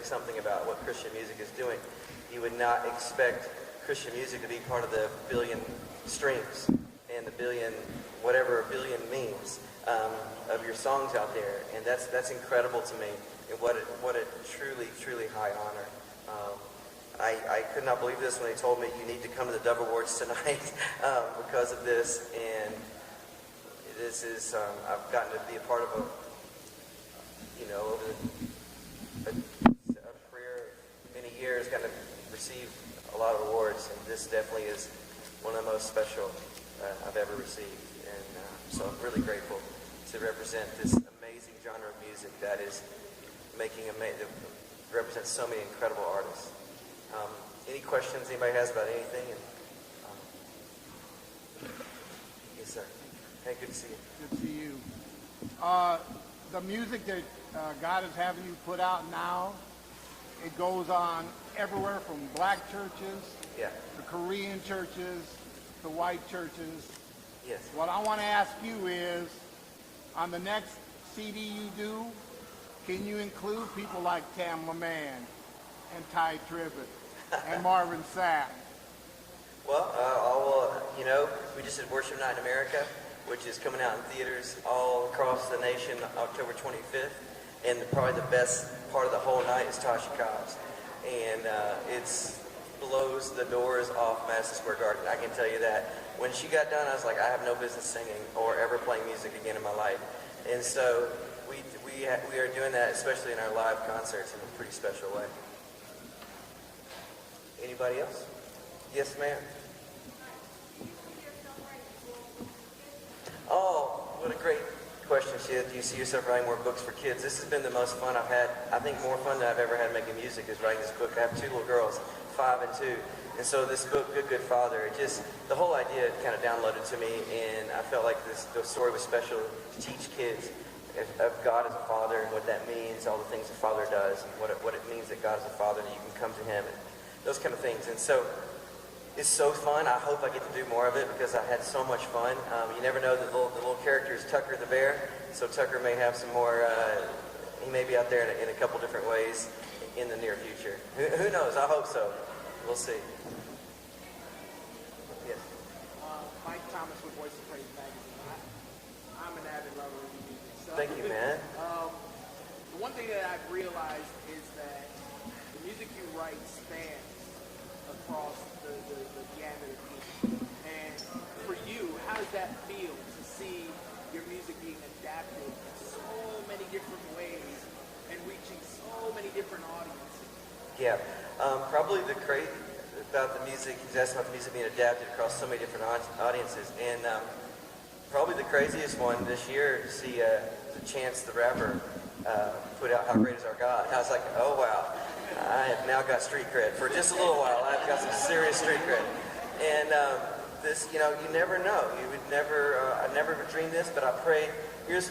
think something about what Christian music is doing. You would not expect Christian music to be part of the billion streams and the billion, whatever a billion means, of your songs out there. And that's incredible to me, and what a truly, truly high honor. I could not believe this when they told me you need to come to the Dove Awards tonight because of this. And this is, I've gotten to be a part of over a career of many years, gotten to receive a lot of awards, and this definitely is one of the most special I've ever received. And so I'm really grateful to represent this amazing genre of music that is that represents so many incredible artists. Any questions anybody has about anything? Yes, sir. Hey, good to see you. Good to see you. The music that God is having you put out now, it goes on everywhere from black churches to Korean churches to white churches. Yes. What I want to ask you is, on the next CD you do, can you include people like Tamla Mann and Ty Tribbett and Marvin Sapp? Well, we just did Worship Night in America, which is coming out in theaters all across the nation October 25th. And probably the best part of the whole night is Tasha Cobbs. And it blows the doors off Madison Square Garden, I can tell you that. When she got done, I was like, I have no business singing or ever playing music again in my life. And so we are doing that, especially in our live concerts, in a pretty special way. Anybody else? Yes, ma'am. Oh, what a great question. Do you see yourself writing more books for kids? This has been the most fun I've had. I think more fun than I've ever had making music is writing this book. I have two little girls, 5 and 2. And so this book, Good, Good Father, the whole idea kind of downloaded to me, and I felt like the story was special to teach kids of God as a father and what that means, all the things a father does, and what it means that God is a father, that you can come to him, and those kind of things. And so it's so fun. I hope I get to do more of it because I had so much fun. You never know, the little character is Tucker the bear, so Tucker may have some more, he may be out there in a couple different ways in the near future. Who knows? I hope so. We'll see. Yes. Mike Thomas with Voice of Praise magazine. I'm an avid lover of music. So, thank you, man. The one thing that I've realized is that the music you write spans across the gamut of music. And for you, how does that feel to see your music being adapted in so many different ways and reaching so many different audiences? Yeah, probably the crazy about the music, he's asking about the music being adapted across so many different audiences, and probably the craziest one this year to see Chance the Rapper put out How Great Is Our God. I was like, oh wow, I have now got street cred. For just a little while, I've got some serious street cred. And this, you never know. You would never, I never dreamed this, but I prayed, here's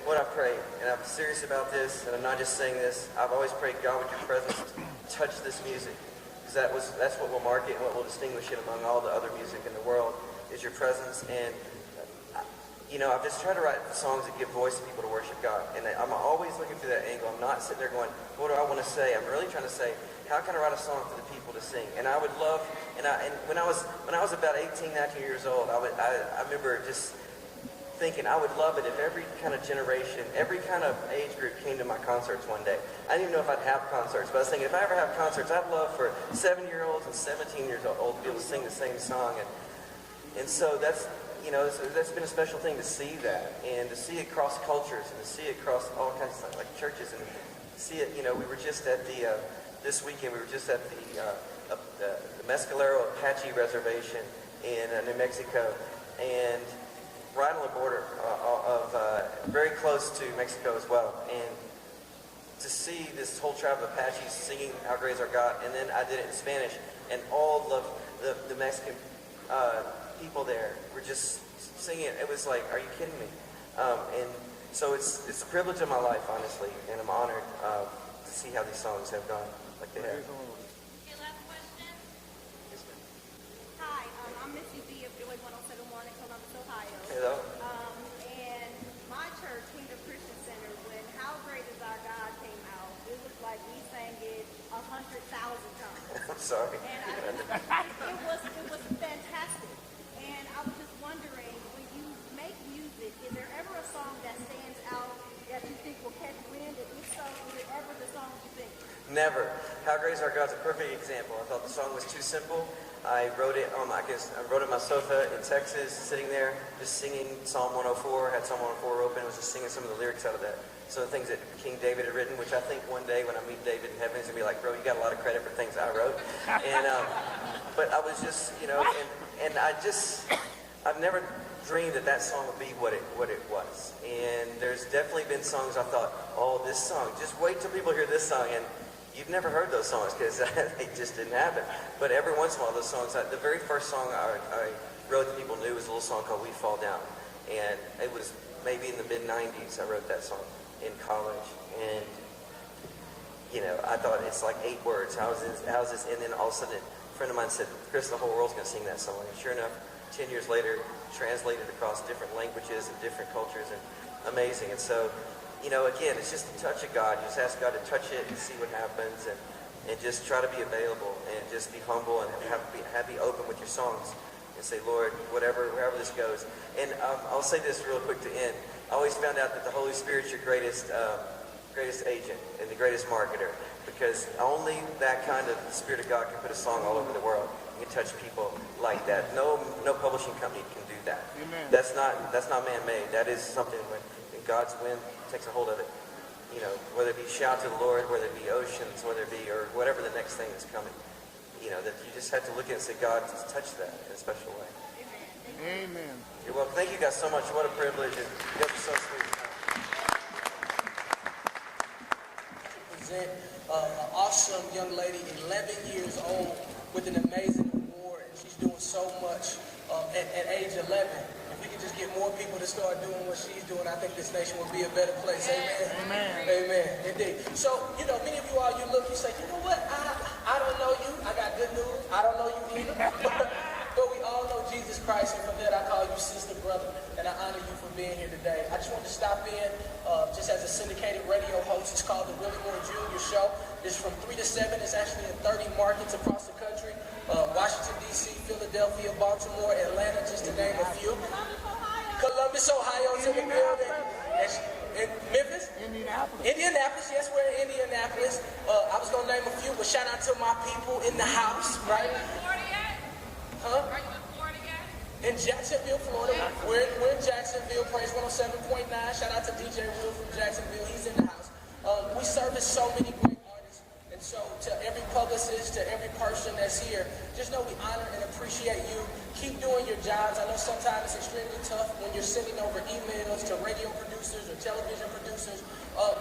what I prayed, and I'm serious about this, and I'm not just saying this. I've always prayed, God, with your presence, touch this music, because that's what will mark it and what will distinguish it among all the other music in the world is your presence. And I've just tried to write songs that give voice to people to worship God, and I'm always looking through that angle. I'm not sitting there going, what do I want to say? I'm really trying to say, how can I write a song for the people to sing? And I would love, and when I was about 18, 19 years old, I remember just thinking I would love it if every kind of generation, every kind of age group came to my concerts one day. I didn't even know if I'd have concerts, but I was thinking if I ever have concerts, I'd love for 7-year-olds and 17 years old to be able to sing the same song. And so that's been a special thing to see that, and to see it across cultures, and to see it across all kinds of stuff, like churches, and see it. We were just at this weekend, we were just at the Mescalero Apache Reservation in New Mexico, and right on the border of very close to Mexico as well. And to see this whole tribe of Apaches singing How Great Is Our God, and then I did it in Spanish, and all of the Mexican people there were just singing it. It was like, are you kidding me? And so it's a privilege of my life, honestly, and I'm honored to see how these songs have gone like they have. Okay, last question. Yes, ma'am. Hi, I'm Missy B of Joy 107.1 in Columbus, Ohio. Hello. And my church, Kingdom Christian Center, when How Great Is Our God came out, it was like we sang Sorry. And it was fantastic. And I was just wondering, when you make music, is there ever a song that stands out that you think will catch wind? And if so, is it ever the song you think? Never. How Great Is Our God's a perfect example. I thought the song was too simple. I wrote it on I wrote it on my sofa in Texas, sitting there, just singing Psalm 104. Had Psalm 104 open, was just singing some of the lyrics out of that. Some of the things that King David had written, which I think one day when I meet David in heaven, he's gonna be like, bro, you got a lot of credit for things I wrote. And but I was just, and I've never dreamed that song would be what it was. And there's definitely been songs I thought, oh, this song, just wait till people hear this song. And you've never heard those songs because they just didn't happen. But every once in a while, those songs, the very first song I wrote that people knew was a little song called We Fall Down. And it was maybe in the mid-90s I wrote that song in college. And, I thought it's like 8 words. How's this? And then all of a sudden, a friend of mine said, Chris, the whole world's going to sing that song. And sure enough, 10 years later, translated across different languages and different cultures, and amazing. And so, again, it's just the touch of God. You just ask God to touch it and see what happens, and just try to be available and just be humble and be open with your songs and say, Lord, wherever this goes. And I'll say this real quick to end. I always found out that the Holy Spirit's your greatest agent and the greatest marketer, because only that kind of Spirit of God can put a song all over the world. You can touch people like that. No publishing company can do that. Amen. That's not man-made. That is something when God's wind takes a hold of it. Whether it be shout to the Lord, whether it be oceans, whether it be, or whatever the next thing is coming. That you just have to look at it and say, God, just touch that in a special way. Amen. You're welcome. Thank you guys so much. What a privilege. And you guys are so sweet. Present an awesome young lady, 11 years old, with an amazing award, and she's doing so much at age 11. If we could just get more people to start doing what she's doing, I think this nation would be a better place. Amen. Amen. Amen. Indeed. So, many of you all, you look, you say, you know what? I don't know you. I got good news. I don't know you either. But we all know Jesus Christ, and for that I call you sister, brother, and I honor you for being here today. I just wanted to stop in just as a syndicated radio host. It's called the Willie Moore Jr. Show. It's from 3 to 7. It's actually in 30 markets across the country. Washington, D.C., Philadelphia, Baltimore, Atlanta, just to name a few. Columbus, Ohio's in the building. In Memphis? Indianapolis, yes, we're in Indianapolis. I was going to name a few, but shout out to my people in the house, right? Huh? Are you in Florida yet? In Jacksonville, Florida. We're in Jacksonville, Praise 107.9. Shout out to DJ Will from Jacksonville. He's in the house. We service so many great artists. And so to every publicist, to every person that's here, just know we honor and appreciate you. Keep doing your jobs. I know sometimes it's extremely tough when you're sending over emails to radio producers or television producers.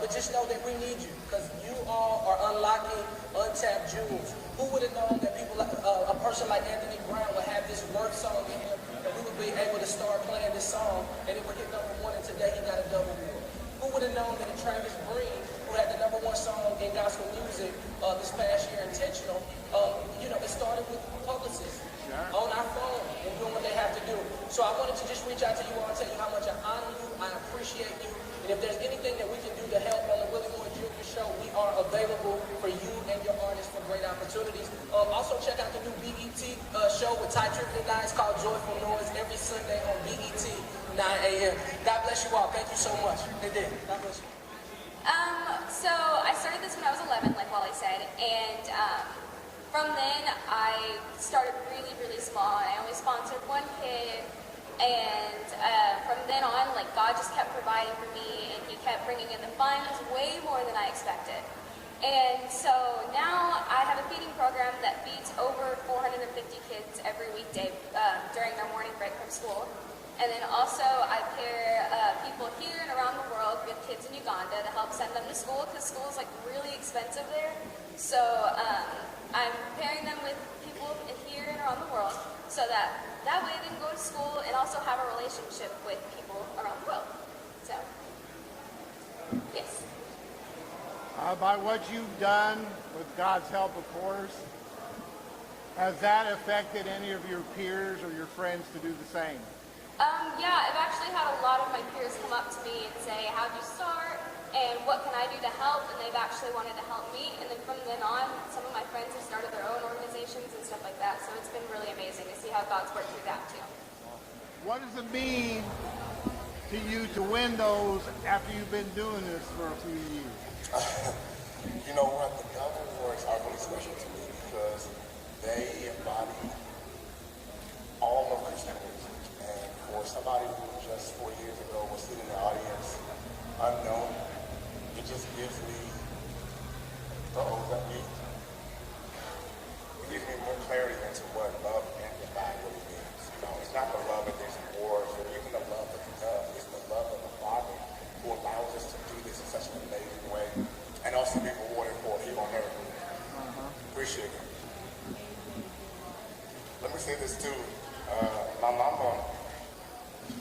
But just know that we need you, because you all are unlocking untapped jewels. Who would have known that people like a person like Anthony Brown would have this work song in him, and we would be able to start playing this song, and it would hit #1, and today he got a double win. Who would have known that Travis Green, who had the #1 song in gospel music this past year, Intentional, it started with publicists on our phone and doing what they have to do. So I wanted to just reach out to you all and tell you how much I honor you, I appreciate you, and if there's anything that we can do to help on the Willie Moore Jr. Show, we are available for you and your artists for great opportunities. Also check out the new BET show with Ty Trippett and guys called Joyful Noise every Sunday on BET, 9 a.m. God bless you all. Thank you so much. Indeed. God bless you. So I started this when I was 11, like Wally said, and from then I started really, really small. I only sponsored one kid, and from then on, God just kept providing for me, and He kept bringing in the funds way more than I expected. And so now I have a feeding program that feeds over 450 kids every weekday during their morning break from school. And then also I pair people here and around the world with kids in Uganda to help send them to school, because school is really expensive there. So I'm pairing them with people here and around the world, so that way they can go to school and also have a relationship with people around the world. So, yes. By what you've done, with God's help, of course, has that affected any of your peers or your friends to do the same? Yeah, I've actually had a lot of my peers come up to me and say, how'd you start? and what can I do to help, and they've actually wanted to help me. And then from then on, some of my friends have started their own organizations and stuff like that. So it's been really amazing to see how God's worked through that too. What does it mean to you to win those after you've been doing this for a few years? You know what? The Gospel Awards are really special to me because they embody all of Christianity. And for somebody who just 4 years ago was sitting in the audience unknown, it just gives me it gives me more clarity into what love and divine really means. You know, it's not the love that there's wars or even the love of love. It's the love of the Father who allows us to do this in such an amazing way and also be rewarded for it here on earth. Appreciate it. Let me say this too. My mama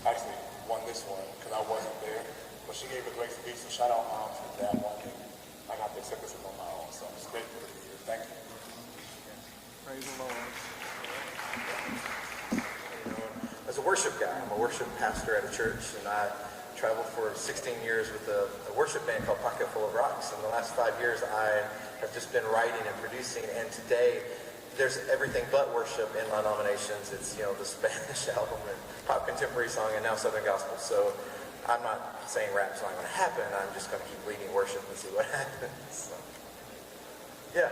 actually won this one because I wasn't there, but she gave a great speech. So shout out mom for that one. I got to accept this on my own, so I'm just grateful to be here. Thank you. Praise the Lord. As a worship guy, I'm a worship pastor at a church, and I traveled for 16 years with a worship band called Pocket Full of Rocks. In the last 5 years, I have just been writing and producing, and today there's everything but worship in my nominations. It's, the Spanish album and pop contemporary song and now Southern Gospel. So I'm not saying rap's not going to happen. I'm just going to keep leading worship and see what happens. So. Yeah.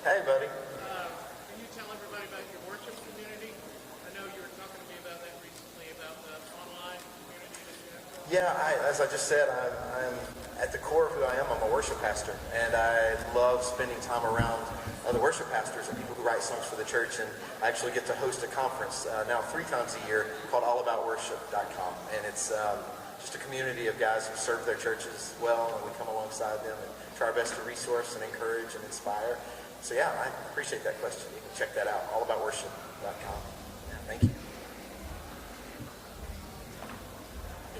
Hey, buddy. Can you tell everybody about your worship community? I know you were talking to me about that recently, about the online community that you have. Yeah, as I just said, I'm at the core of who I am. I'm a worship pastor, and I love spending time around other worship pastors and people who write songs for the church. And I actually get to host a conference now 3 times a year called allaboutworship.com, and it's just a community of guys who serve their churches well, and we come alongside them and try our best to resource and encourage and inspire. So yeah, I appreciate that question. You can check that out, allaboutworship.com. Yeah, thank you.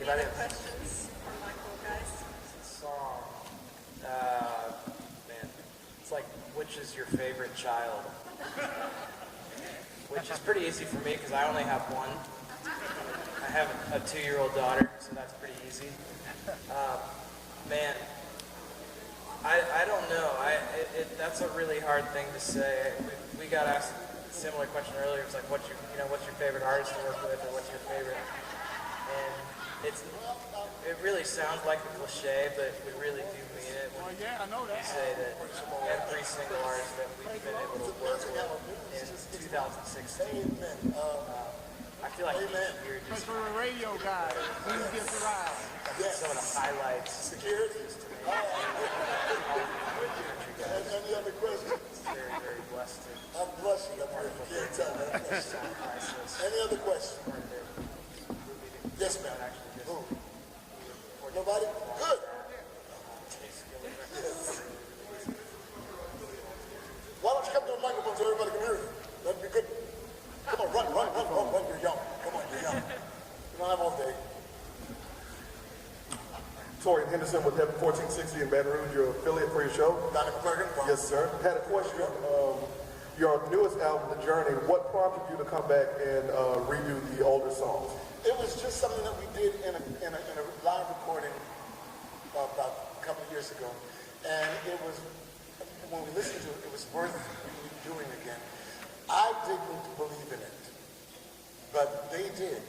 Any other questions for Michael, guys? Song. Man, it's like, which is your favorite child? Which is pretty easy for me because I only have one. I have a 2-year-old daughter, so that's pretty easy. Man, I don't know. That's a really hard thing to say. We got asked a similar question earlier. It's like, what's your favorite artist to work with, or what's your favorite? And it really sounds like a cliche, but we really do mean it when I know that. we say that every single artist that we've been able to work with in 2016. I feel like each year just For a radio guy, who gets around? some of the highlights. Security? Any other questions? Very, very blessed to I'm blushing up here. You can't tell me. I'm blushing. Any other questions? Yes, ma'am. Who? Nobody? Good. Yes. Why don't you come to the microphone so everybody can hear you? That'd be good. Come on, run. You're young. Come on, you're young. You don't have all day. Torian Henderson with Heaven 1460 in Baton Rouge, your affiliate for your show. Dr. McClurkin? Yes, sir. Had a question. Your newest album, The Journey, what prompted you to come back and redo the older songs? It was just something that we did in a live recording about a couple of years ago. And it was, when we listened to it, it was worth doing again. I didn't believe in it, but they did.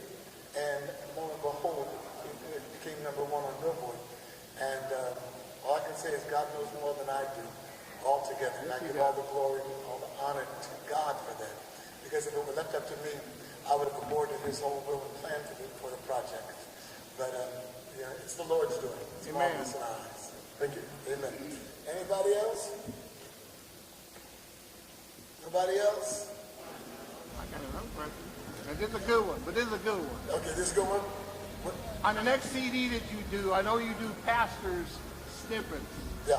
And lo and behold, it became #1 on Billboard. And all I can say is God knows more than I do altogether. And I give all the glory and all the honor to God for that. Because if it were left up to me, I would have aborted his whole will and plan for the project. But it's the Lord's doing. It's marvelous in our eyes. Thank you. Amen. Anybody else? Nobody else? I got another question. And this is a good one, Okay, this is a good one. On the next CD that you do, I know you do pastors snippets. Yeah.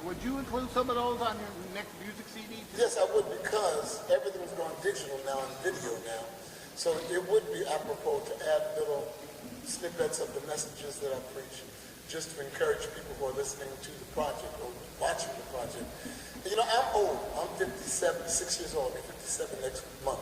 Would you include some of those on your next music CD too? Yes, I would, because everything is going digital now and video now. So it would be apropos to add little snippets of the messages that I preach, just to encourage people who are listening to the project or watching the project. And, I'm old. I'm 57, 6 years old. I'll be 57 next month.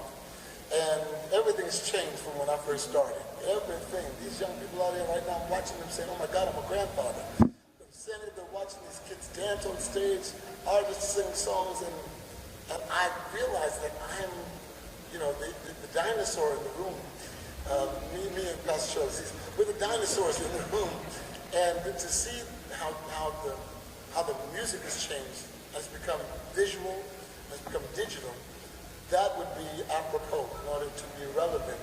And everything's changed from when I first started. Everything. These young people out here right now, I'm watching them saying, oh my God, I'm a grandfather. I'm saying watching these kids dance on stage, artists sing songs, and I realized that I'm, the dinosaur in the room. Me and Pastor Charles, we're the dinosaurs in the room, and to see how the music has changed, has become visual, has become digital, that would be apropos in order to be relevant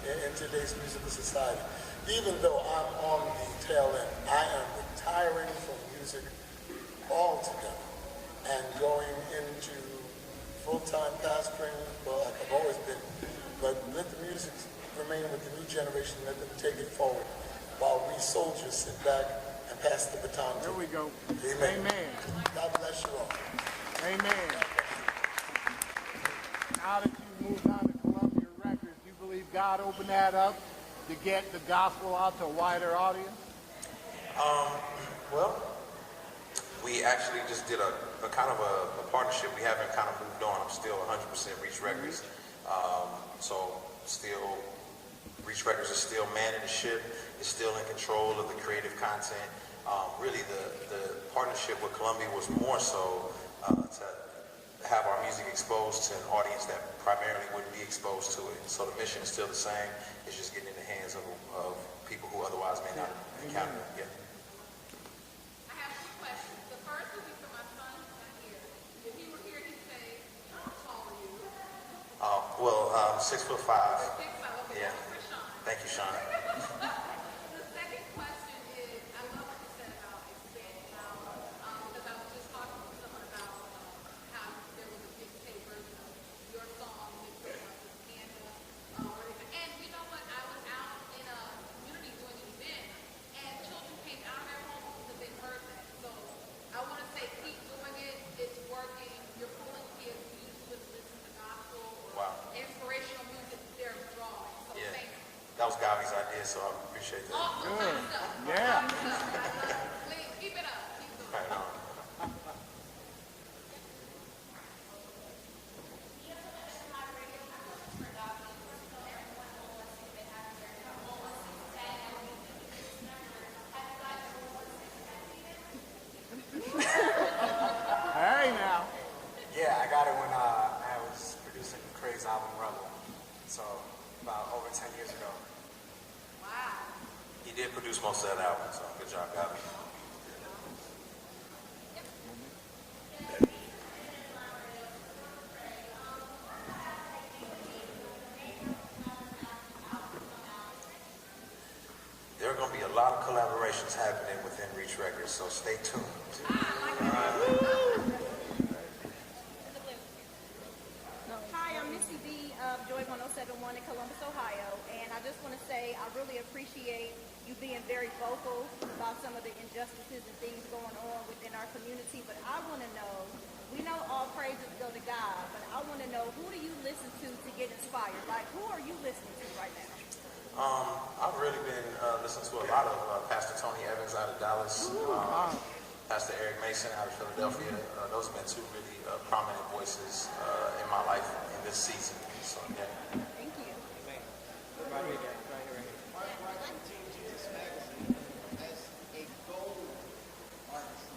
in today's musical society. Even though I'm on the tail end, I am retiring from music altogether and going into full-time pastoring, well, like I've always been, but let the music remain with the new generation, let them take it forward, while we soldiers sit back and pass the baton to There we go. Amen. Amen. God bless you all. Amen. Now that you moved on to Columbia Records, you believe God opened that up to get the gospel out to a wider audience? Well, we actually just did a kind of a partnership. We haven't kind of moved on. I'm still 100% Reach Records. So still, Reach Records is still manning the ship. It's still in control of the creative content. Really, the partnership with Columbia was more so to have our music exposed to an audience that primarily wouldn't be exposed to it. So the mission is still the same. It's just getting in the hands of people who otherwise may not encounter it. Yeah. I have two questions. The first would be for my son who's not here. If he were here, he'd say, how tall are you? 6'5". 6'5", okay. Yeah. For Sean. Thank you, Sean. The second question is, I love what you said about expanding out, because I was just talking to someone about how there was a mixtape version of your song mixed with Canada. And you know what? I was out in a community doing an event, and children came out of their homes because they heard that. So I want to say keep doing it. It's working. You're pulling kids who usually listen to gospel or inspirational music. They're drawing. So thank you. That was Gavi's idea, so I appreciate that. Awesome. Yeah. Please keep it up. Keep doing it. Right on. Hey now. Yeah, I got it when I was producing Craig's album Rebel. So about over 10 years ago. Wow. He did produce most of that album, so good job, Gavi. There are going to be a lot of collaborations happening within Reach Records, so stay tuned. Hi, I'm Missy B of Joy 107.1 in Columbus, Ohio, and I just want to say I really appreciate you being very vocal about some of the injustices and things going on within our community, but I want to know, we know all praises go to God, but I want to know, who do you listen to get inspired? Like, who are you listening to right now? I've really been listening to a lot of Pastor Tony Evans out of Dallas, Pastor Eric Mason out of Philadelphia. Those have been two really prominent voices in my life in this season. So, yeah. Thank you. Right here. Why continue Jesus Magazine as a gold artist?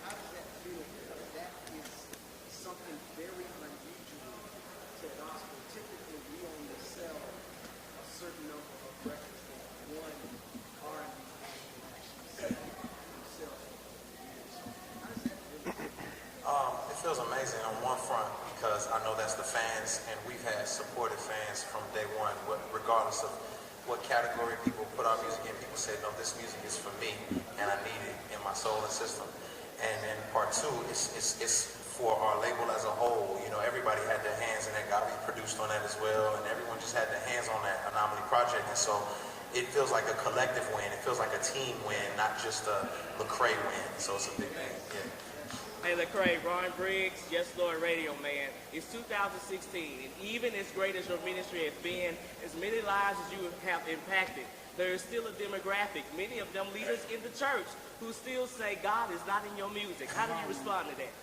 How does that feel? Because that is something very unusual to gospel. Typically, we only sell a certain number of records that one R&B can actually sell themselves. How does that feel? It feels amazing on one front because I know that's the fans, and we've had supportive fans from day one, regardless of what category people put our music in. People say, no, this music is for me, and I need it in my soul and system. And then part two, it's for our label as a whole. You know, everybody had their hands in that. Gavi produced on that as well, and everyone just had their hands on that Anomaly project. And so it feels like a collective win. It feels like a team win, not just a Lecrae win. So it's a big thing. Yeah. Hey, Lecrae, Ron Briggs, Yes Lord Radio, man. It's 2016, and even as great as your ministry has been, as many lives as you have impacted, there is still a demographic, many of them leaders in the church, who still say God is not in your music. How do you respond to that?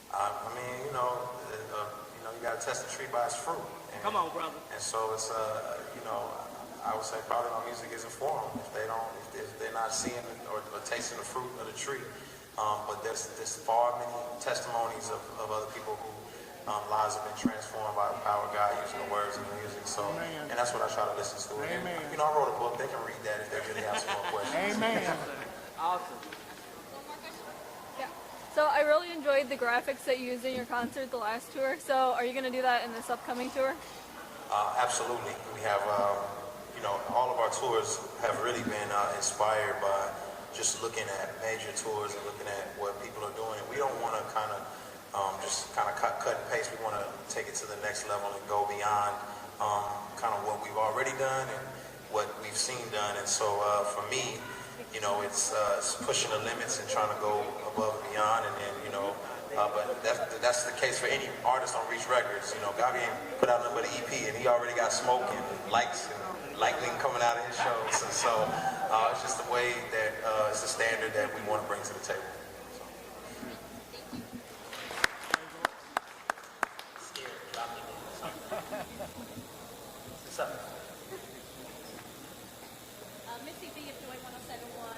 I mean, you got to test the tree by its fruit. And, come on, brother. And so it's, I would say probably my music isn't for them if they're not seeing or tasting the fruit of the tree. But there's far many testimonies of other people who lives have been transformed by the power of God using the words and the music. So, Amen. and that's what I try to listen to. And, Amen. you know, I wrote a book. They can read that if they really have some more questions. Amen. Awesome. Yeah. So I really enjoyed the graphics that you used in your concert the last tour. So are you going to do that in this upcoming tour? Absolutely. We have, you know, all of our tours have really been inspired by just looking at major tours and looking at what people are doing. And we don't want to kind of just kind of cut and paste. We want to take it to the next level and go beyond kind of what we've already done and what we've seen done. And so for me, you know, it's pushing the limits and trying to go above and beyond. And then, you know, but that's the case for any artist on Reach Records. You know, Gabi ain't put out another EP and he already got smoke and lights and lightning coming out of his shows. And so it's just the way that it's the standard that we want to bring to the table. What's up? Missy B of Joy 107.1.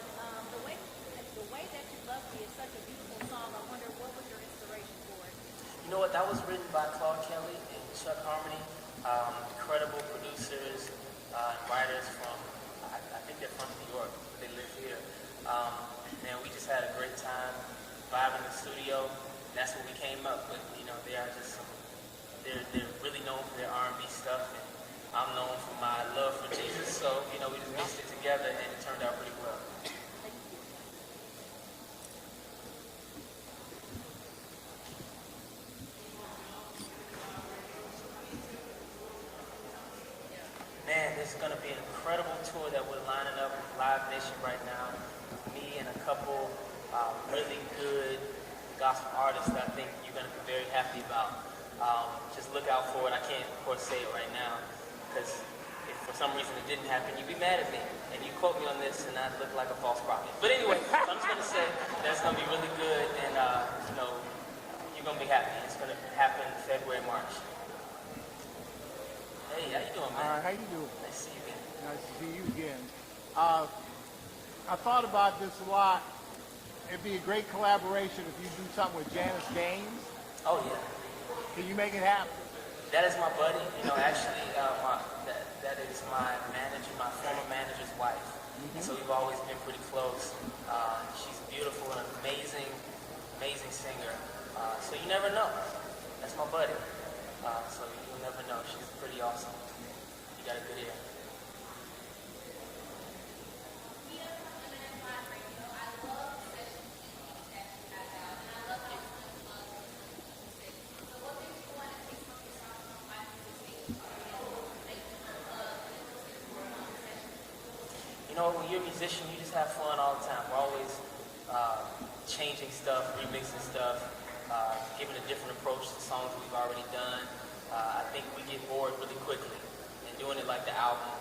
The way that you love me is such a beautiful song. I wonder what was your inspiration for it? You know what? That was written by Claude Kelly and Chuck Harmony. Incredible producers and writers from, I think they're from New York, but they live here. And we just had a great time vibing in the studio. That's what we came up with. You know, they are just they're really known for their R&B stuff, and I'm known for my love for Jesus. So, you know, we just mixed it together, and it turned out pretty well. Man, this is going to be an incredible tour that we're lining up with Live Nation right now. Me and a couple really good gospel artists that I think you're going to be very happy about. Just look out for it. I can't, of course, say it right now because if for some reason it didn't happen, you'd be mad at me. And you quote me on this and I'd look like a false prophet. But anyway, so I'm just going to say that it's going to be really good and, you know, you're going to be happy. It's going to happen February, March. Hey, how you doing, man? All right, how you doing? Nice to see you again. Nice to see you again. I thought about this a lot. It'd be a great collaboration if you do something with Janice Gaines. Oh, yeah. Can you make it happen? That is my buddy. You know, actually, that is my manager, my former manager's wife. Mm-hmm. And so we've always been pretty close. She's beautiful and amazing, amazing singer. So you never know. That's my buddy. So you'll never know. She's pretty awesome. You got a good ear. You know, when you're a musician, you just have fun all the time. We're always changing stuff, remixing stuff, giving a different approach to songs we've already done. I think we get bored really quickly, and doing it like the album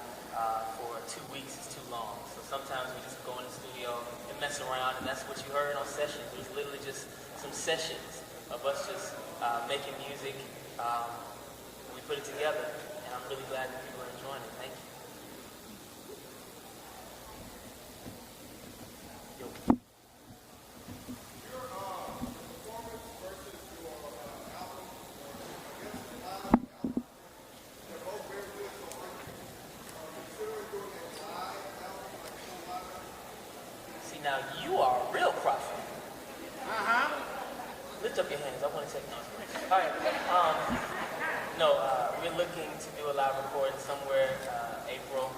for 2 weeks is too long. So sometimes we just go in the studio and mess around, and that's what you heard on sessions. It was literally just some sessions of us just making music. We put it together, and I'm really glad that people are enjoying it. Thank you. Now you are a real prophet. Lift up your hands. I want to take notes. All right. We're looking to do a live recording somewhere April.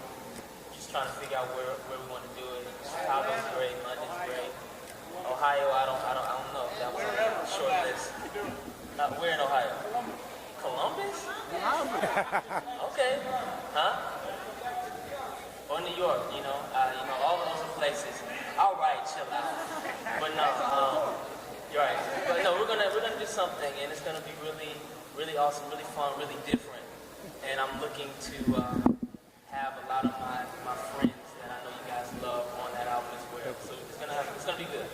Just trying to figure out where we want to do it. Chicago's great. London's great. Ohio, I don't know. That was a short list. Where in Ohio? Columbus? Okay. Huh? Or New York, all those are places. All right, chill out. But no, you're right. But no, we're gonna do something, and it's gonna be really, really awesome, really fun, really different. And I'm looking to have a lot of my friends that I know you guys love on that album as well. So it's gonna be good.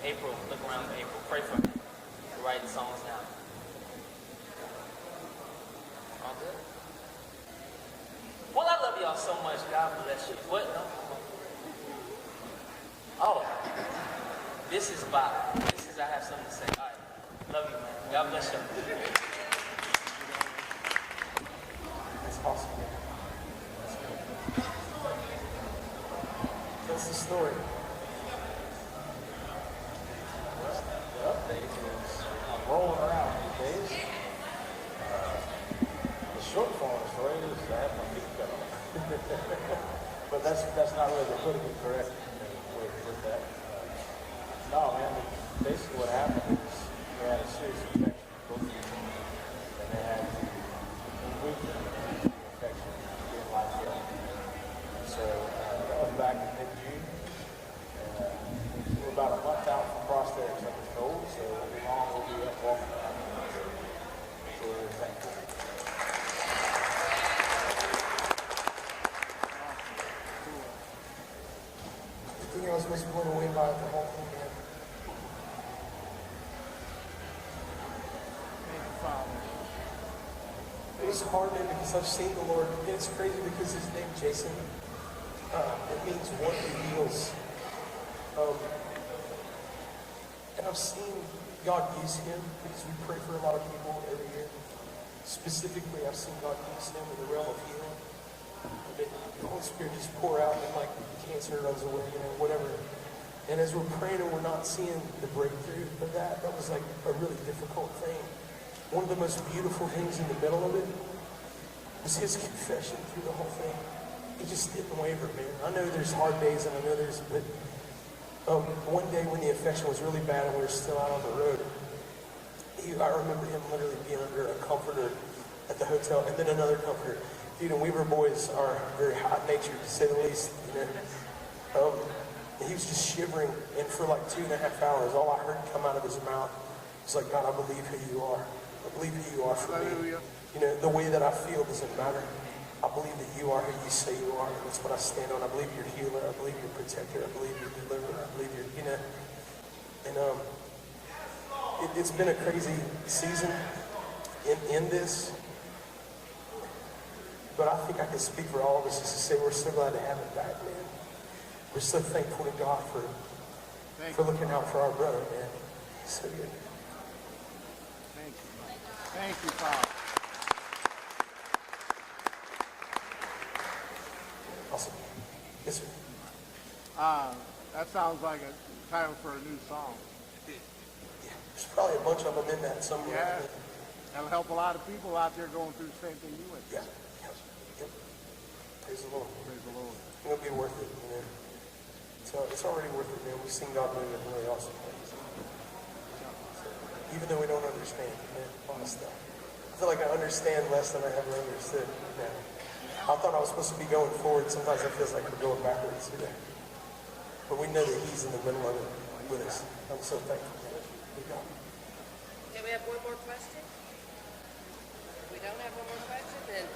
April, look around for April. Pray for me. We're writing songs now. All good. Well, I love y'all so much. God bless you. What? No. Oh. This is Bob. This is I have something to say. All right. Love you, man. God bless you. That's awesome. That's the story. The update is I'm rolling around these days. The short form of the story is I have my feet cut off. But that's not really the politically correct way to put that. No, man, basically what happened is we had a serious infection in both of them, and they had to remove the infection in life yet. So that was back in mid-June. We're about a month out from prosthetics, I was told, so long we'll be up walking around. So we're thankful. I think I was supposed to be blown away by the whole thing, man. It was hard, man, because I've seen the Lord. And it's crazy because his name, Jason, it means one who heals. And I've seen God use him because we pray for a lot of people every year. Specifically, I've seen God use him in the realm of healing. The Holy Spirit just pour out and like cancer runs away, whatever. And as we're praying and we're not seeing the breakthrough of that was like a really difficult thing. One of the most beautiful things in the middle of it was his confession through the whole thing. He just didn't waver, man. I know there's hard days and I know there's, but one day when the infection was really bad and we were still out on the road, I remember him literally being under a comforter at the hotel and then another comforter. Dude, and Weaver boys are very hot-natured, to say the least, he was just shivering, and for like 2.5 hours, all I heard come out of his mouth was like, God, I believe who you are. I believe who you are for me. The way that I feel doesn't matter. I believe that you are who you say you are, and that's what I stand on. I believe you're healer. I believe you're protector. I believe you're deliverer. I believe you're, and it's been a crazy season in this. But I think I can speak for all of us just to say we're so glad to have it back, man. We're so thankful to God for looking out for our brother, man. So good. Thank you. Thank you, Father. Awesome. Yes, sir. That sounds like a title for a new song. Yeah, there's probably a bunch of them in that somewhere. Yeah. That'll help a lot of people out there going through the same thing you went through. Yeah. Yep. Praise the Lord. Praise the Lord. It'll be worth it, man. So it's already worth it, man. We've seen God move in really awesome ways. So, even though we don't understand, man, honest stuff. I feel like I understand less than I ever understood now. I thought I was supposed to be going forward. Sometimes it feels like we're going backwards today. But we know that he's in the middle of it with us. I'm so thankful. Okay, we have one more question? If we don't have one more question, then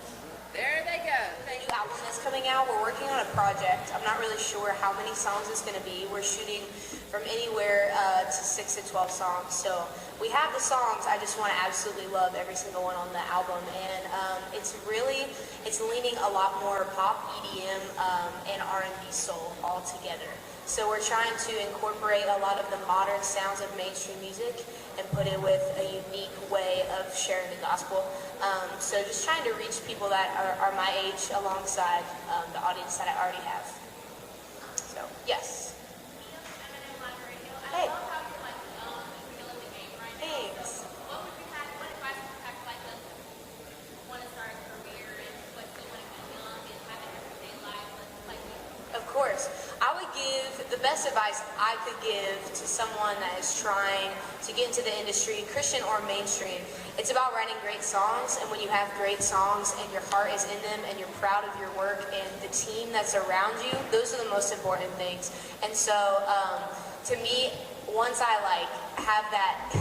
there they go. The new album is coming out. We're working on a project. I'm not really sure how many songs it's going to be. We're shooting from anywhere to 6 to 12 songs. So we have the songs. I just want to absolutely love every single one on the album. And it's leaning a lot more pop, EDM, and R&B soul all together. So we're trying to incorporate a lot of the modern sounds of mainstream music and put it with a unique way of sharing the gospel. So just trying to reach people that are my age alongside the audience that I already have. So, yes. Hey. Thanks. Of course. I would give the best advice I could give to someone that is trying to get into the industry, Christian or mainstream. It's about writing great songs, and when you have great songs and your heart is in them and you're proud of your work and the team that's around you, those are the most important things. And so, to me, once I have that,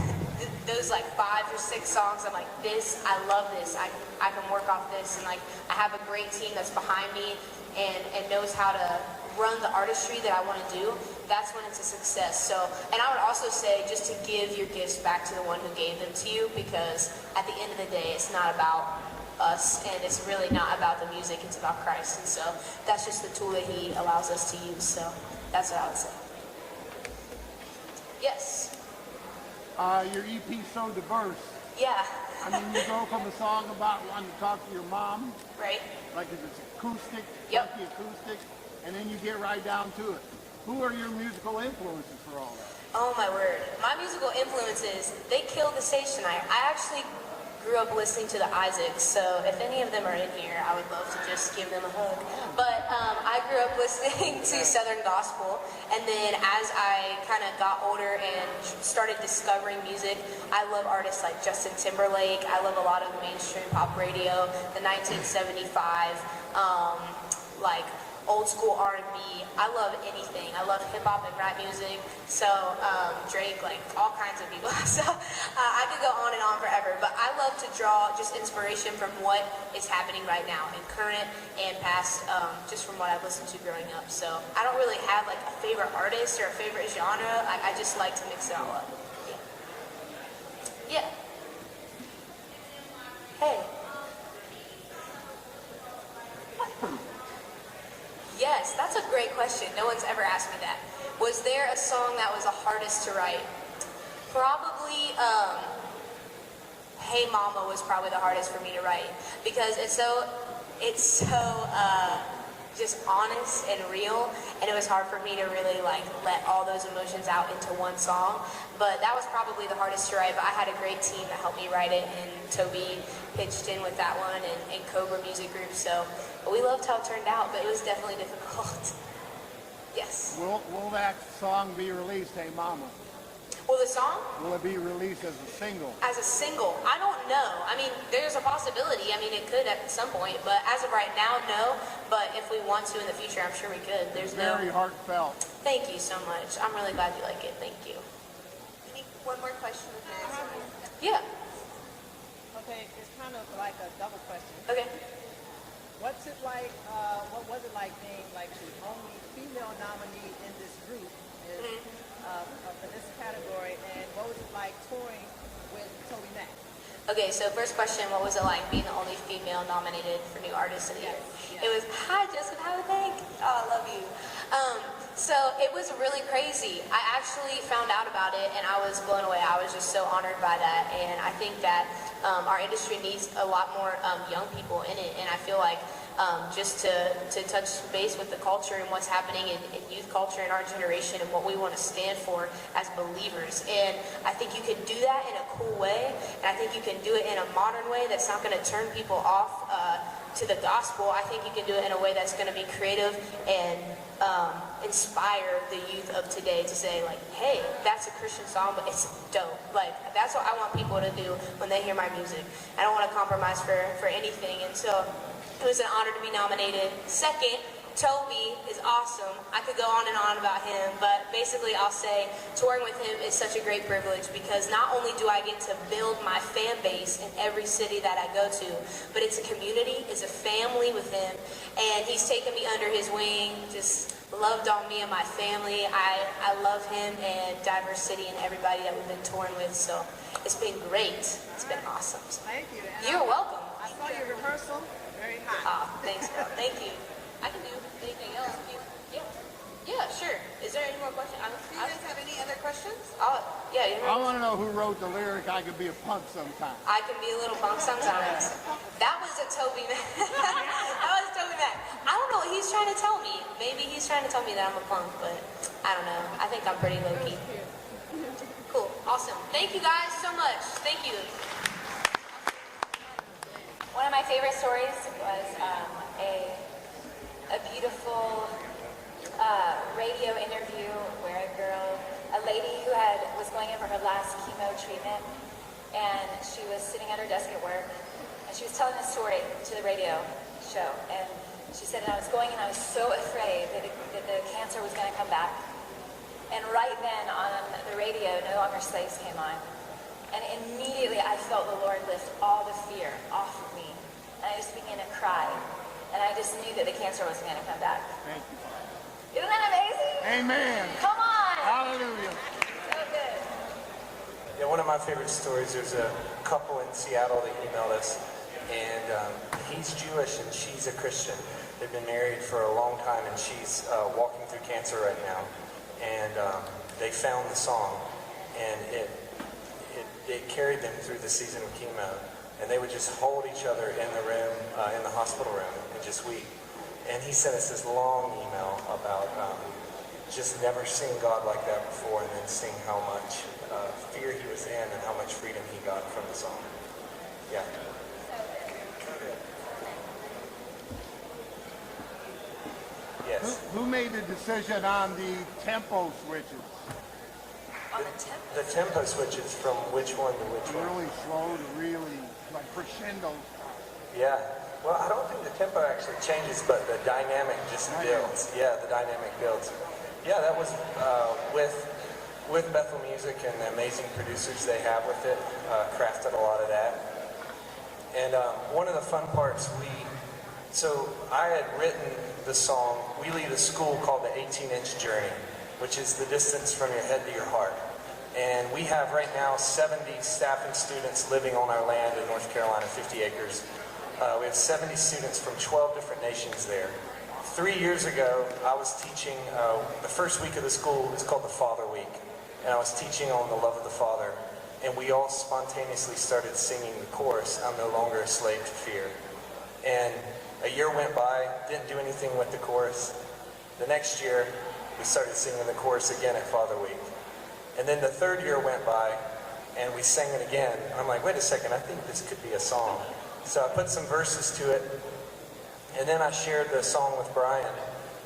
those 5 or 6 songs, I'm like, this, I love this, I can work off this, and I have a great team that's behind me and knows how to run the artistry that I want to do, that's when it's a success. So, and I would also say just to give your gifts back to the one who gave them to you, because at the end of the day, it's not about us, and it's really not about the music, it's about Christ. And so that's just the tool that he allows us to use. So that's what I would say. Yes. Your EP's so diverse. Yeah. I mean, you go from a song about wanting to talk to your mom. Right. Like it's acoustic, yep. funky acoustic, and then you get right down to it. Who are your musical influences for all that? Oh my word. My musical influences, they killed the stage tonight. I actually grew up listening to the Isaacs, so if any of them are in here, I would love to just give them a hug. But I grew up listening to Southern gospel, and then as I kind of got older and started discovering music, I love artists like Justin Timberlake. I love a lot of mainstream pop radio, the 1975, like old school R&B. I love anything. I love hip hop and rap music. So Drake, like all kinds of people. So I could go on and on forever. But I love to draw just inspiration from what is happening right now in current and past, just from what I've listened to growing up. So I don't really have like a favorite artist or a favorite genre. I just like to mix it all up. Yeah. Hey. Yes, that's a great question. No one's ever asked me that. Was there a song that was the hardest to write? Probably, Hey Mama was probably the hardest for me to write because it's so just honest and real, and it was hard for me to really like let all those emotions out into one song. But that was probably the hardest to write. But I had a great team that helped me write it, and Toby pitched in with that one, and Cobra Music Group. So we loved how it turned out, but it was definitely difficult. Yes. Will that song be released, Hey Mama? Will the song? Will it be released as a single? As a single? I don't know. I mean, there's a possibility. I mean, it could at some point, but as of right now, no. But if we want to in the future, I'm sure we could. There's Very heartfelt. Thank you so much. I'm really glad you like it. Thank you. One more question. Yeah. Okay, it's kind of like a double question. Okay. What's it like, what was it like being like the only female nominee in this group for this category, and what was it like touring with Toby Mac? Okay, so first question, what was it like being the only female nominated for New Artist of the Year? It was, hi Jessica, how would thank? Oh, I love you. So it was really crazy. I actually found out about it and I was blown away. I was just so honored by that, and I think that our industry needs a lot more young people in it, and I feel like just to touch base with the culture and what's happening in youth culture in our generation and what we want to stand for as believers. And I think you can do that in a cool way, and I think you can do it in a modern way that's not going to turn people off to the gospel. I think you can do it in a way that's going to be creative and inspire the youth of today to say, like, hey, that's a Christian song, but it's dope. Like, that's what I want people to do when they hear my music. I don't want to compromise for anything, and so it was an honor to be nominated. Second, Toby is awesome. I could go on and on about him, but basically I'll say touring with him is such a great privilege because not only do I get to build my fan base in every city that I go to, but it's a community, it's a family with him, and he's taken me under his wing, just loved on me and my family. I love him and Diverse City and everybody that we've been touring with, so it's been great. It's been awesome. Thank you. You're welcome. I saw your rehearsal. Very hot. Thanks, girl. Thank you. I can do anything else. Yeah, sure. Is there any more questions? Do you guys have any other questions? Yeah. I want to know who wrote the lyric, I could be a punk sometime. I can be a little punk sometimes. That was a Toby Mac. That was Toby Mac. I don't know what he's trying to tell me. Maybe he's trying to tell me that I'm a punk, but I don't know. I think I'm pretty low-key. Cool. Awesome. Thank you guys so much. Thank you. One of my favorite stories was a beautiful radio interview where a lady who was going in for her last chemo treatment, and she was sitting at her desk at work, and she was telling a story to the radio show, and she said, and I was going and I was so afraid that the cancer was going to come back. And right then on the radio, No Longer Slaves came on. And immediately I felt the Lord lift all the fear off of me. And I just began to cry. And I just knew that the cancer wasn't going to come back. Thank you. Isn't that amazing? Amen. Come on. Hallelujah. So good. Yeah, one of my favorite stories, there's a couple in Seattle that emailed us, and he's Jewish and she's a Christian. They've been married for a long time, and she's walking through cancer right now. and they found the song, and it carried them through the season of chemo. And they would just hold each other in the room, in the hospital room, and just weep. And he sent us this long email about just never seeing God like that before, and then seeing how much fear he was in and how much freedom he got from the song. Yeah. Yes. Who made the decision on the tempo switches? The tempo switches from which one to which one? Really slow to really, like crescendo. Yeah. Well, I don't think the tempo actually changes, but the dynamic just builds. Yeah, the dynamic builds. Yeah, that was with Bethel Music and the amazing producers they have with it, crafted a lot of that. And one of the fun parts, so I had written the song, we lead a school called the 18-Inch Journey, which is the distance from your head to your heart. And we have right now 70 staff and students living on our land in North Carolina, 50 acres. We have 70 students from 12 different nations there. 3 years ago, I was teaching, the first week of the school is called the Father Week. And I was teaching on the love of the Father. And we all spontaneously started singing the chorus, I'm no longer a slave to fear. And a year went by, didn't do anything with the chorus. The next year, we started singing the chorus again at Father Week. And then the third year went by, and we sang it again. I'm like, wait a second, I think this could be a song. So I put some verses to it, and then I shared the song with Brian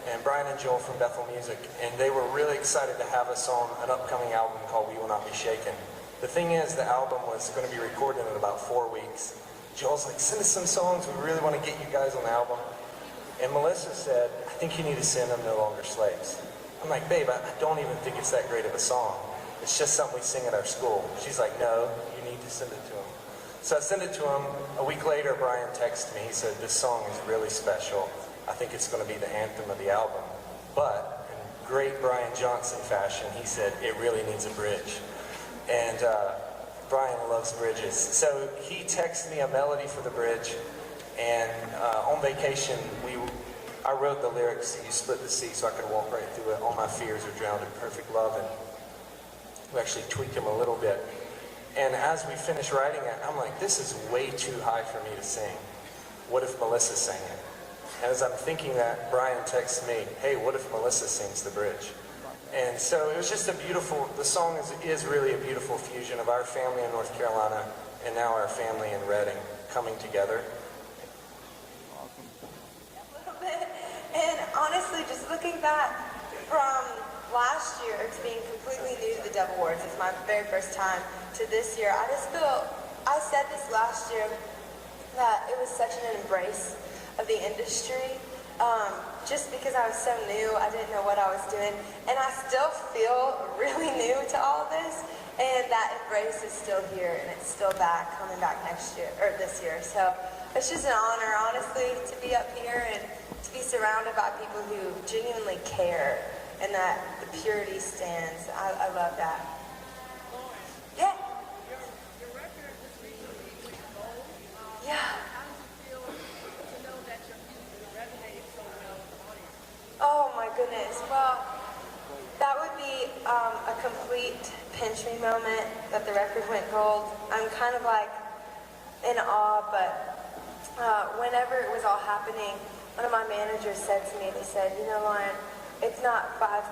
and Joel from Bethel Music, and they were really excited to have us on an upcoming album called We Will Not Be Shaken. The thing is, the album was going to be recorded in about 4 weeks. Joel's like, send us some songs, we really want to get you guys on the album. And Melissa said, I think you need to send them No Longer Slaves. I'm like, babe, I don't even think it's that great of a song. It's just something we sing at our school. She's like, no, you need to send it to him. So I sent it to him. A week later, Brian texted me. He said, this song is really special. I think it's going to be the anthem of the album. But in great Brian Johnson fashion, he said, it really needs a bridge. And Brian loves bridges. So he texted me a melody for the bridge. And on vacation, I wrote the lyrics, you split the sea so I could walk right through it. All my fears are drowned in perfect love. And we actually tweaked them a little bit. And as we finished writing it, I'm like, this is way too high for me to sing. What if Melissa sang it? And as I'm thinking that, Brian texts me, hey, what if Melissa sings the bridge? And so it was just a beautiful, the song is really a beautiful fusion of our family in North Carolina and now our family in Reading coming together. A little bit. And honestly, just looking back from last year to being completely new to the Devil Awards, it's my very first time, to this year, I just feel, I said this last year, that it was such an embrace of the industry. Just because I was so new, I didn't know what I was doing, and I still feel really new to all of this, and that embrace is still here, and it's still coming back next year, or this year. So it's just an honor, honestly, to be up here and to be surrounded by people who genuinely care, and that the purity stands. I love that. Yeah. Your record was recently went gold. Yeah. How does it feel to know that your music is resonating so well with the audience? Oh my goodness. Well, that would be a complete pinch me moment that the record went gold. I'm kind of like in awe, but whenever it was all happening, one of my managers said to me, they said, you know, Lauren, it's not 500,000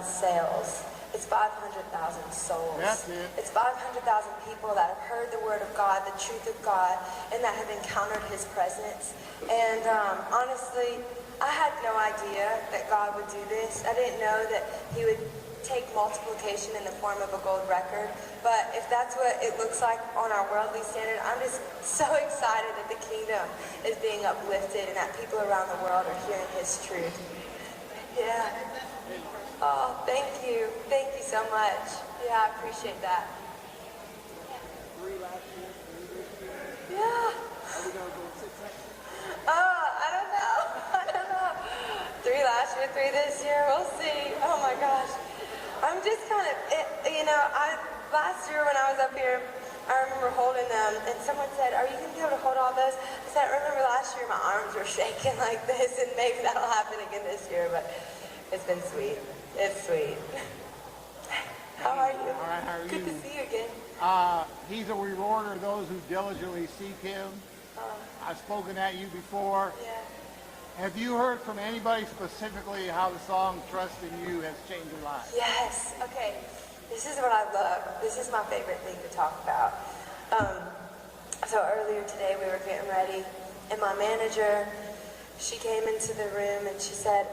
sales. It's 500,000 souls. That's it. It's 500,000 people that have heard the word of God, the truth of God, and that have encountered his presence. And honestly, I had no idea that God would do this. I didn't know that he would take multiplication in the form of a gold record. But if that's what it looks like on our worldly standard, I'm just so excited that the kingdom is being uplifted and that people around the world are hearing his truth. Yeah. Oh, thank you. Thank you so much. Yeah, I appreciate that. Yeah. I don't know. I don't know. 3 last year, 3 this year. We'll see. Oh my gosh. I'm just kind of, last year when I was up here, I remember holding them, and someone said, are you going to be able to hold all those? I said, I remember last year my arms were shaking like this, and maybe that'll happen again this year, but It's been sweet. It's sweet. How are you? All right, how are Good you? to see you again. He's a rewarder of those who diligently seek him. I've spoken at you before. Yeah. Have you heard from anybody specifically how the song Trust in You has changed your life? Yes. Okay. This is what I love. This is my favorite thing to talk about. So earlier today we were getting ready, and my manager, she came into the room and she said,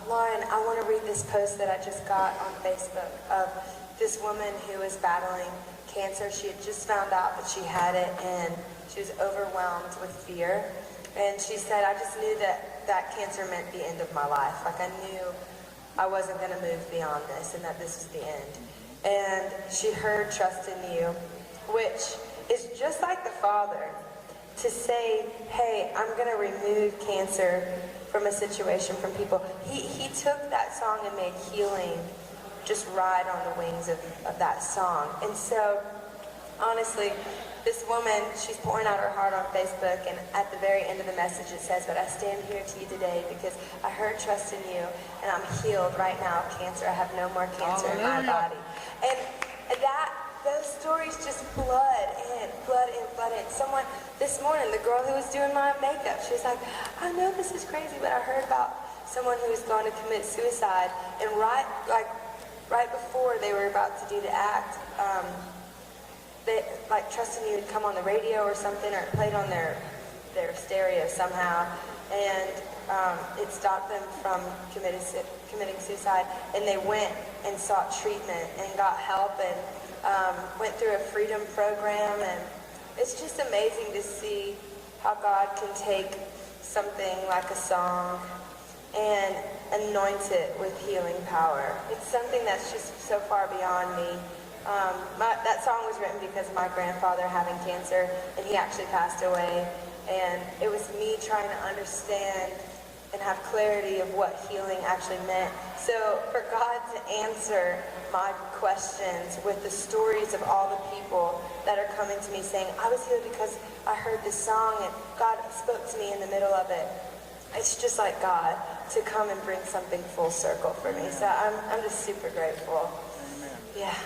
Lauren, I want to read this post that I just got on Facebook of this woman who was battling cancer. She had just found out that she had it, and she was overwhelmed with fear. And she said, I just knew that cancer meant the end of my life. Like, I knew I wasn't going to move beyond this, and that this was the end. And she heard Trust in You, which is just like the Father, to say, hey, I'm going to remove cancer from a situation, from people. He took that song and made healing just ride on the wings of that song. And so, honestly, this woman, she's pouring out her heart on Facebook, and at the very end of the message it says, but I stand here to you today because I heard Trust in You, and I'm healed right now of cancer. I have no more cancer in my body. And those stories just flood in. Someone, this morning, the girl who was doing my makeup, she was like, I know this is crazy, but I heard about someone who was going to commit suicide, and right before they were about to do the act, Trust in You had come on the radio or something, or it played on their stereo somehow, and it stopped them from committing suicide. And they went and sought treatment and got help, and went through a freedom program. And it's just amazing to see how God can take something like a song and anoint it with healing power. It's something that's just so far beyond me. That song was written because of my grandfather having cancer, and he actually passed away. And it was me trying to understand and have clarity of what healing actually meant. So for God to answer my questions with the stories of all the people that are coming to me saying, I was healed because I heard this song and God spoke to me in the middle of it. It's just like God to come and bring something full circle for me. So I'm just super grateful. Amen. Yeah.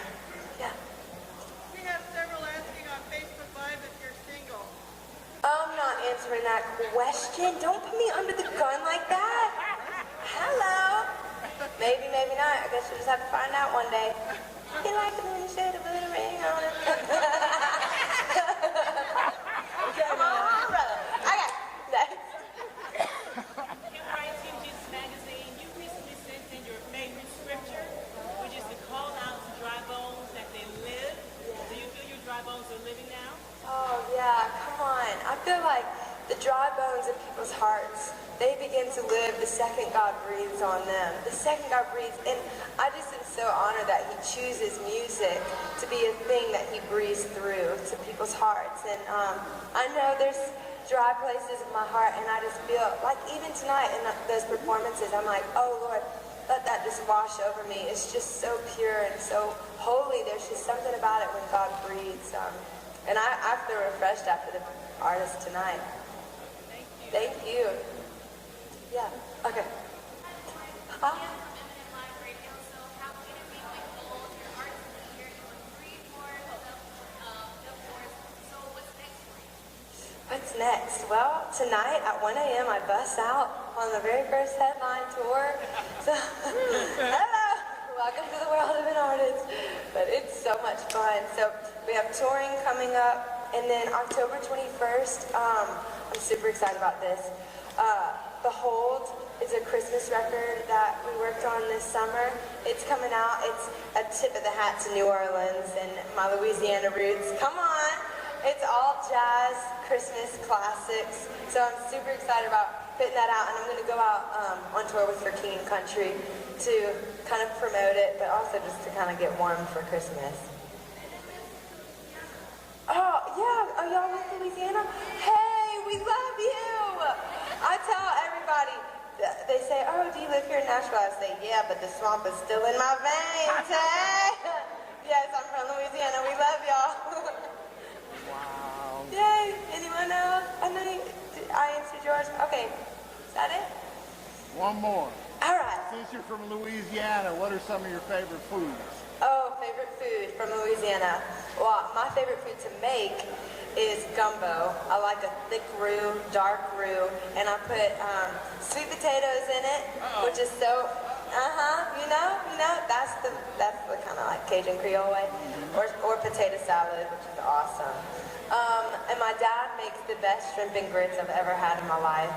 We have several asking on Facebook Live if you're single. I'm not answering that question. Don't put me under the gun like that. Hello. Maybe, maybe not. I guess we'll just have to find out one day. You like it when you say to put a ring on it? Come on, brother. Okay. Next. Kim Wright, Team Jesus Magazine, you recently sent in your favorite scripture, which is to call out to dry bones that they live. Do you feel your dry bones are living now? Oh, yeah, come on. I feel like the dry bones of people's hearts, they begin to live the second God breathes on them. The second God breathes. And I just am so honored that he chooses music to be a thing that he breathes through to people's hearts. And I know there's dry places in my heart, and I just feel like even tonight in those performances, I'm like, oh, Lord, let that just wash over me. It's just so pure and so holy. There's just something about it when God breathes. And I feel refreshed after the artist tonight. Thank you. Yeah, okay. Huh? What's next? Well, tonight at 1 a.m. I bust out on the very first headline tour. So, hello! Welcome to the world of an artist. But it's so much fun. So we have touring coming up, and then October 21st, I'm super excited about this. Behold is a Christmas record that we worked on this summer. It's coming out. It's a tip of the hat to New Orleans and my Louisiana roots. Come on! It's all jazz, Christmas classics. So I'm super excited about putting that out, and I'm going to go out on tour with For King and Country to kind of promote it, but also just to kind of get warm for Christmas. Oh, yeah, are y'all with Louisiana? Hey, we love you! I tell everybody, they say, oh, do you live here in Nashville? I say, yeah, but the swamp is still in my veins, hey? Yes, I'm from Louisiana, we love y'all. Wow. Yay, anyone else? I answered yours. Okay, is that it? One more. All right. Since you're from Louisiana, what are some of your favorite foods? Oh, favorite food from Louisiana. Well, my favorite food to make is gumbo. I like a thick roux, dark roux, and I put sweet potatoes in it, which is so, you know, that's the kind of like Cajun Creole way, or potato salad, which is awesome. And my dad makes the best shrimp and grits I've ever had in my life,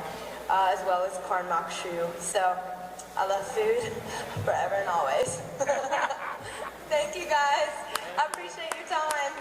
as well as corn mac choux. So I love food forever and always. Thank you guys. I appreciate your time.